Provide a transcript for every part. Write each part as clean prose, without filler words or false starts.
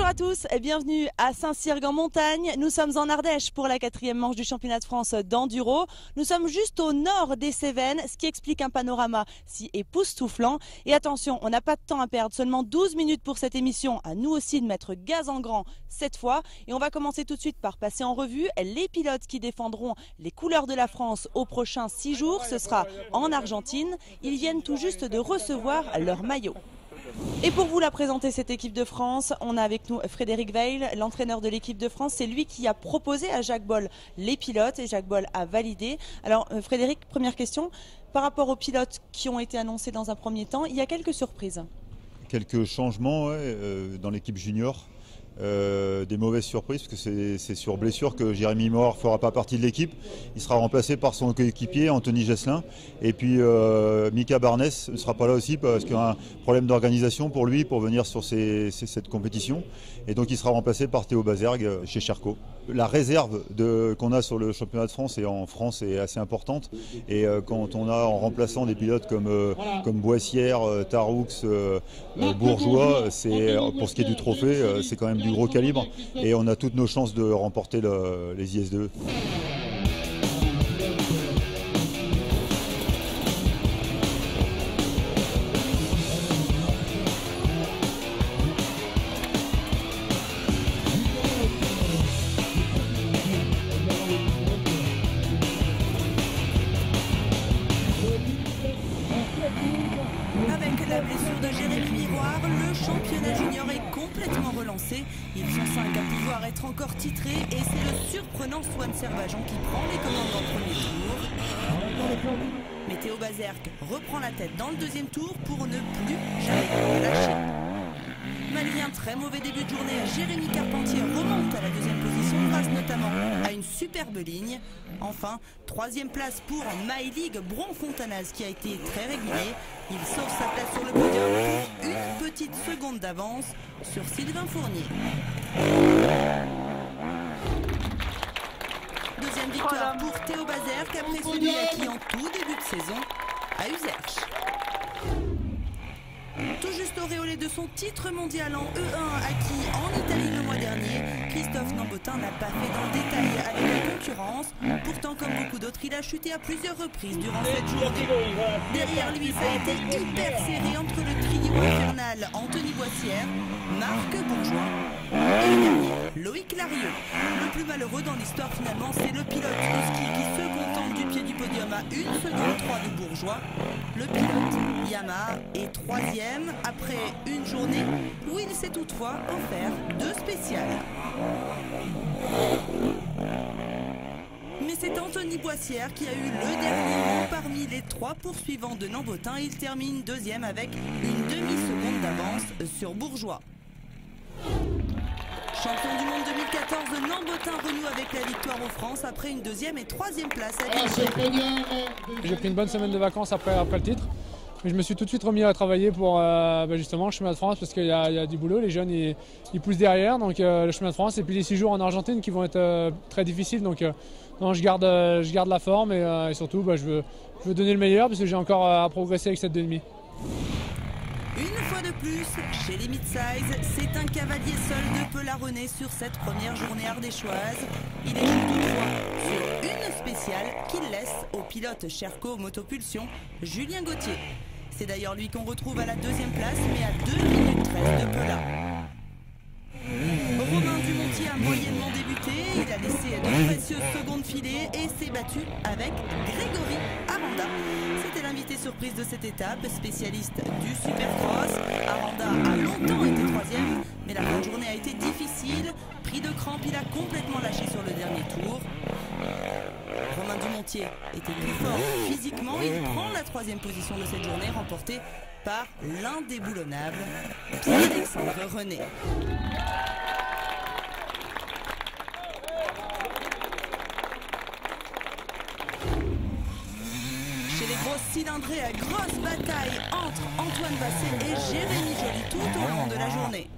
Bonjour à tous et bienvenue à Saint-Cyrgue-en-Montagne. Nous sommes en Ardèche pour la 4e manche du championnat de France d'enduro. Nous sommes juste au nord des Cévennes, ce qui explique un panorama si époustouflant. Et attention, on n'a pas de temps à perdre, seulement 12 minutes pour cette émission. À nous aussi de mettre gaz en grand cette fois. Et on va commencer tout de suite par passer en revue les pilotes qui défendront les couleurs de la France aux prochains 6 jours. Ce sera en Argentine. Ils viennent tout juste de recevoir leur maillot. Et pour vous la présenter, cette équipe de France, on a avec nous Frédéric Weil, l'entraîneur de l'équipe de France. C'est lui qui a proposé à Jacques Boll les pilotes et Jacques Boll a validé. Alors Frédéric, première question, par rapport aux pilotes qui ont été annoncés dans un premier temps, il y a quelques surprises. Quelques changements dans l'équipe junior. Des mauvaises surprises parce que c'est sur blessure que Jérémy Moore ne fera pas partie de l'équipe. Il sera remplacé par son coéquipier Anthony Gesselin. Et puis Mika Barnes ne sera pas là aussi parce qu'il y a un problème d'organisation pour lui pour venir sur cette compétition. Et donc il sera remplacé par Théo Bazergue chez Sherco. La réserve qu'on a sur le championnat de France et en France est assez importante. Et quand on a en remplaçant des pilotes comme Boissière, Taroux, Bourgeois, pour ce qui est du trophée, c'est quand même du gros calibre et on a toutes nos chances de remporter les IS2. Avec la blessure de Jérémy Miroir, le championnat junior est complètement relancé. Ils sont 5 à pouvoir être encore titrés et c'est le surprenant Swan Servageon qui prend les commandes dans le premier tour. Mais Théo Bazergue reprend la tête dans le deuxième tour pour ne plus jamais lâcher. Malgré un très mauvais début de journée, Jérémy Carpentier remonte à la deuxième position grâce notamment à une superbe ligne. Enfin, 3e place pour Maëlig Bron-Fontanaz qui a été très régulier. Il sauve sa place sur le podium pour une petite seconde d'avance sur Sylvain Fournier. Deuxième victoire pour Théo Bazergue après celui acquis en tout début de saison à Userche. Tout juste auréolé de son titre mondial en E1 acquis en Italie le mois dernier, Christophe Nambotin n'a pas fait dans le détail avec la concurrence. Pourtant, comme beaucoup d'autres, il a chuté à plusieurs reprises durant cette journée. Derrière lui, ça a été hyper serré entre le trio infernal Anthony Boissière, Marc Bourgeois et le dernier, Loïc Larieux. Le plus malheureux dans l'histoire finalement, c'est le pilote de ski qui se contente du pied du podium à 1 seconde 3 de Bourgeois. Le pilote Yamaha est 3e après une journée où il s'est toutefois offert 2 spéciales. Mais c'est Anthony Boissière qui a eu le dernier mot parmi les 3 poursuivants de Nambotin. Il termine 2e avec une demi-seconde d'avance sur Bourgeois. Champion du monde 2014, Nambotin renoue avec la victoire en France après une 2e et 3e place à Dijon. J'ai pris une bonne semaine de vacances après le titre. Mais je me suis tout de suite remis à travailler pour justement le chemin de France parce qu'il y a du boulot, les jeunes ils poussent derrière, donc le chemin de France et puis les 6 jours en Argentine qui vont être très difficiles, donc non, je garde la forme et surtout je veux donner le meilleur parce que j'ai encore à progresser avec cette 2,5. Une fois de plus, chez les mid-size, c'est un cavalier seul de Pelaronnet sur cette première journée ardéchoise. Il échoue toutefois sur une spéciale qu'il laisse au pilote Sherco Motopulsion, Julien Gauthier. C'est d'ailleurs lui qu'on retrouve à la 2e place, mais à 2 minutes 13 de Pela. Romain Dumontier a moyennement débuté, il a laissé de précieuses secondes filer et s'est battu avec Grégory Aranda. C'était l'invité surprise de cette étape, spécialiste du Supercross. Aranda a longtemps été 3e, mais la fin de journée a été difficile. Pris de crampes, il a complètement lâché sur le dernier tour. Romain Dumontier était plus fort physiquement, il prend la 3e position de cette journée, remportée par l'indéboulonnable Pierre-Alexandre René. Chez les grosses cylindrées, grosse bataille entre Antoine Basset et Jérémy Joly tout au long de la journée.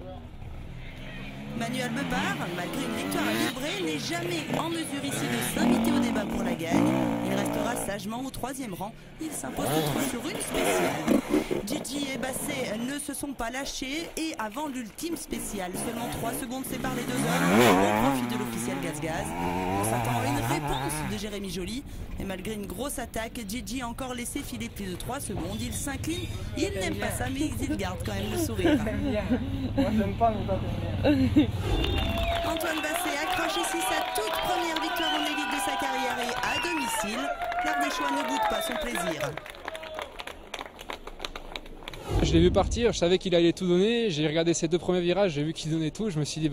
Manuel Bebard, malgré une victoire à vibrer, n'est jamais en mesure ici de s'inviter au débat pour la gagne. Il restera restera sagement au 3e rang. Il s'impose toutefois sur une spéciale. Gigi et Basset ne se sont pas lâchés et avant l'ultime spéciale, seulement 3 secondes séparent les deux hommes au profit de l'officiel Gaz. On s'attend à une réponse de Jérémy Joly. Et malgré une grosse attaque, Gigi a encore laissé filer plus de 3 secondes. Il s'incline, il n'aime pas ça, mais il garde quand même le sourire. Moi j'aime pas, mais toi t'aimes bien. Antoine Basset accroche ici sa toute première victoire en élite de sa carrière et à domicile. L'Ardéchois ne goûte pas son plaisir. Je l'ai vu partir, je savais qu'il allait tout donner. J'ai regardé ses 2 premiers virages, j'ai vu qu'il donnait tout. Je me suis dit,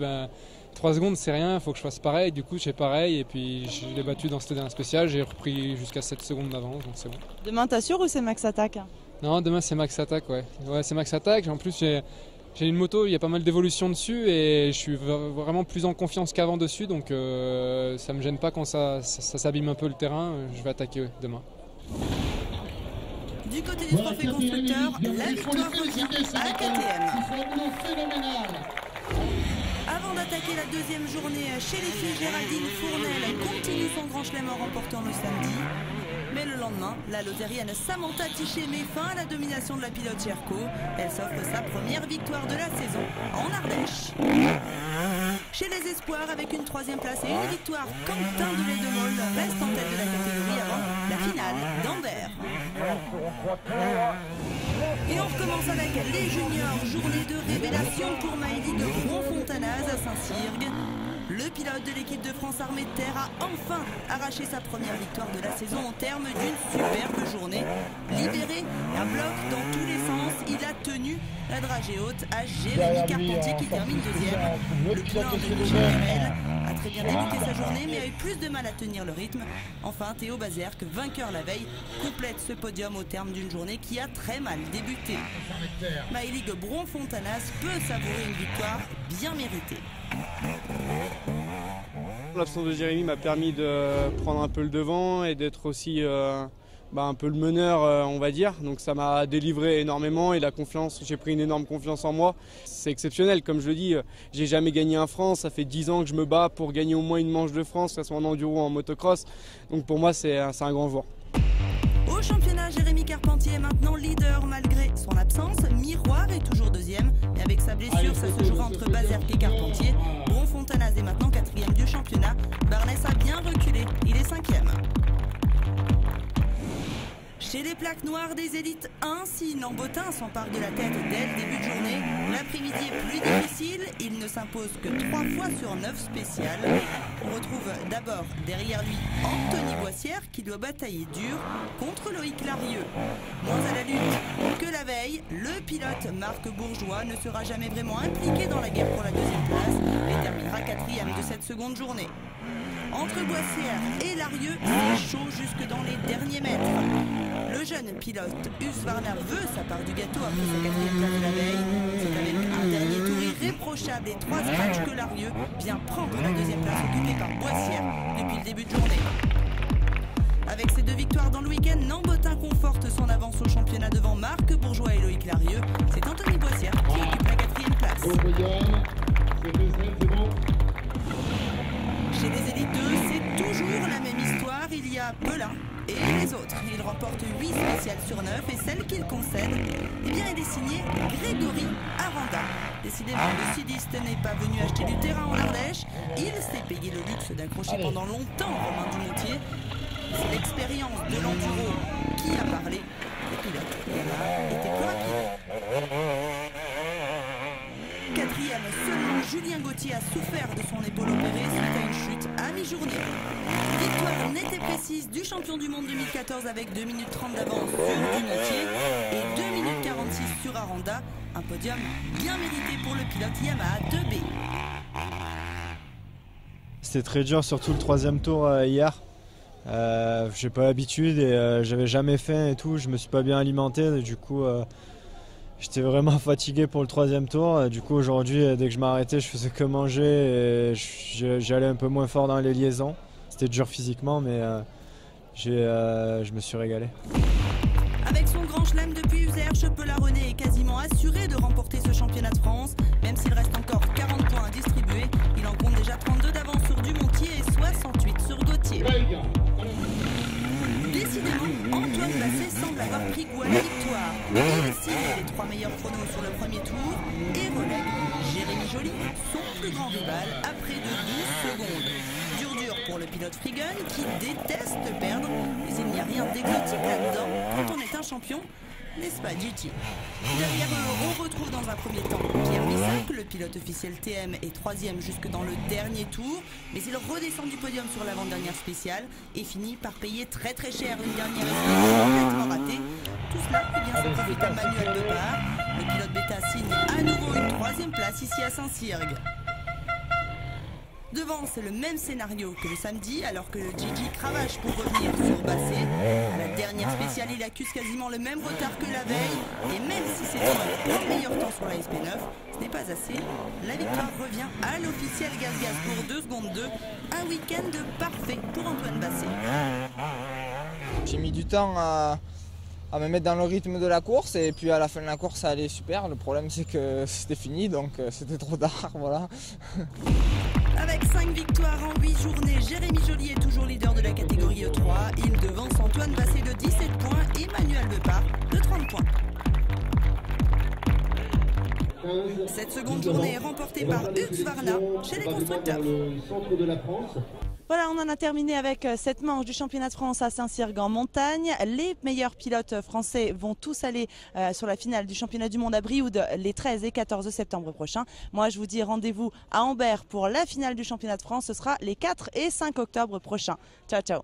3 secondes c'est rien, il faut que je fasse pareil. Du coup, j'ai pareil et puis je l'ai battu dans cette dernière spéciale. J'ai repris jusqu'à 7 secondes d'avance, donc c'est bon. Demain, t'assures ou c'est Max Attack? Non, demain c'est Max Attack, ouais. Ouais, c'est Max Attack. En plus, j'ai une moto, il y a pas mal d'évolution dessus et je suis vraiment plus en confiance qu'avant dessus. Donc ça me gêne pas quand ça s'abîme un peu le terrain. Je vais attaquer demain. Du côté des trophées constructeurs, la victoire revient à KTM. Avant d'attaquer la 2e journée chez les filles, Géraldine Fournel continue son grand chelem en remportant le samedi. Mais le lendemain, la lozérienne Samantha Tiché met fin à la domination de la pilote Cherko. Elle s'offre sa première victoire de la saison en Ardèche. Chez les espoirs, avec une 3e place et une victoire, Quentin Delay-de-Mol reste en tête de la catégorie avant la finale d'Anvers. Et on recommence avec les juniors. Journée de révélation pour Maëlie de Bron-Fontanaz à Saint-Cyrgue. Le pilote de l'équipe de France Armée de Terre a enfin arraché sa première victoire de la saison au terme d'une superbe journée. Libéré à bloc dans tous les sens, il a tenu la dragée haute à Jérémy Carpentier qui termine 2e. Le plan de Michel Perel a très bien débuté sa journée mais a eu plus de mal à tenir le rythme. Enfin, Théo Bazerque, vainqueur la veille, complète ce podium au terme d'une journée qui a très mal débuté. Maëlie de Bron-Fontanaz peut savourer une victoire bien méritée. L'absence de Jérémy m'a permis de prendre un peu le devant et d'être aussi un peu le meneur, on va dire. Donc ça m'a délivré énormément et la confiance, j'ai pris une énorme confiance en moi. C'est exceptionnel, comme je le dis, j'ai jamais gagné un France. Ça fait 10 ans que je me bats pour gagner au moins une manche de France, que ce soit en enduro ou en motocross. Donc pour moi, c'est un grand jour. Au championnat, Jérémy Carpentier est maintenant leader malgré son absence. Miroir est toujours 2e, mais avec sa blessure, ça se jouera entre Bazerque et Carpentier. Bron-Fontanaz est maintenant 4e du championnat. Barnès a bien reculé, il est 5e. Chez les plaques noires des élites 1, si Nambotin s'empare de la tête dès le début de journée, l'après-midi est plus difficile, il ne s'impose que 3 fois sur 9 spéciales. On retrouve d'abord derrière lui Anthony Boissière qui doit batailler dur contre Loïc Larieux. Moins à la lutte que la veille, le pilote Marc Bourgeois ne sera jamais vraiment impliqué dans la guerre pour la 2e place et terminera 4e de cette seconde journée. Entre Boissière et Larieux, c'est chaud jusque dans les derniers mètres. Le jeune pilote Huss Warner veut sa part du gâteau après sa 4e place de la veille. C'est avec un dernier tour irréprochable et 3 scratchs que Larieux vient prendre la 2e place occupée par Boissière depuis le début de journée. Avec ces 2 victoires dans le week-end, Nambotin conforte son avance au championnat devant Marc Bourgeois et Loïc Larieux. C'est Anthony Boissière qui occupe la 4e place. Chez les élites 2, c'est toujours la même histoire. Il y a Pelin et les autres. Il remporte 8 spéciales sur 9 et celle qu'il concède, eh bien, elle est signée Grégory Aranda. Décidément, le sudiste n'est pas venu acheter du terrain en Ardèche. Il s'est payé le luxe d'accrocher pendant longtemps Romain Dumontier. C'est l'expérience de l'enduro qui a parlé. Le pilote était plus rapide. 4e, seulement Julien Gauthier a souffert de son épaule opérée suite à une chute à mi-journée. Victoire nette et précise du champion du monde 2014 avec 2 minutes 30 d'avance sur Dumontier et 2 minutes 46 sur Aranda. Un podium bien mérité pour le pilote Yamaha 2B. C'était très dur, surtout le 3e tour hier. J'ai pas l'habitude et j'avais jamais faim et tout, je me suis pas bien alimenté, et du coup j'étais vraiment fatigué pour le 3e tour. Du coup aujourd'hui, dès que je m'arrêtais, je faisais que manger et j'allais un peu moins fort dans les liaisons. C'était dur physiquement, mais je me suis régalé. Avec son grand chelem depuis Userche, Pelin-René est quasiment assuré de remporter ce championnat de France. Même s'il reste encore 40 points à distribuer, il en compte déjà 32 d'avance sur Dumontier et 68 sur Gauthier. Il signe les 3 meilleurs chronos sur le premier tour et relègue Jérémy Joly, son plus grand rival, à près de 12 secondes. Dur pour le pilote Frigun qui déteste perdre, mais il n'y a rien d'exotique là-dedans quand on est un champion, n'est-ce pas Gigi? Derrière eux, on retrouve dans un premier temps Pierre Bissac, le pilote officiel TM est 3e jusque dans le dernier tour, mais il redescend du podium sur l'avant-dernière spéciale et finit par payer très cher une dernière essai complètement ratée. Tout cela, ça profite à Manuel Depart. Le pilote Beta signe à nouveau une 3e place ici à Saint-Cyrgue. Devant, c'est le même scénario que le samedi, alors que Gigi cravache pour revenir sur Basset. À la dernière spéciale, il accuse quasiment le même retard que la veille. Et même si c'est un meilleur temps sur la SP9, ce n'est pas assez. La victoire revient à l'officiel Gaz pour 2 secondes 2. Un week-end parfait pour Antoine Basset. J'ai mis du temps à me mettre dans le rythme de la course et puis à la fin de la course ça allait super. Le problème c'est que c'était fini donc c'était trop tard, voilà. Avec 5 victoires en 8 journées, Jérémy Joly est toujours leader de la catégorie E3. Il devance Antoine Basset de 17 points et Manuel Depart de 30 points. Cette seconde journée est remportée par Hux Varna chez les constructeurs. Voilà, on en a terminé avec cette manche du championnat de France à Saint-Cyrgue en montagne. Les meilleurs pilotes français vont tous aller sur la finale du championnat du monde à Brioude les 13 et 14 septembre prochains. Moi, je vous dis rendez-vous à Ambert pour la finale du championnat de France. Ce sera les 4 et 5 octobre prochains. Ciao, ciao.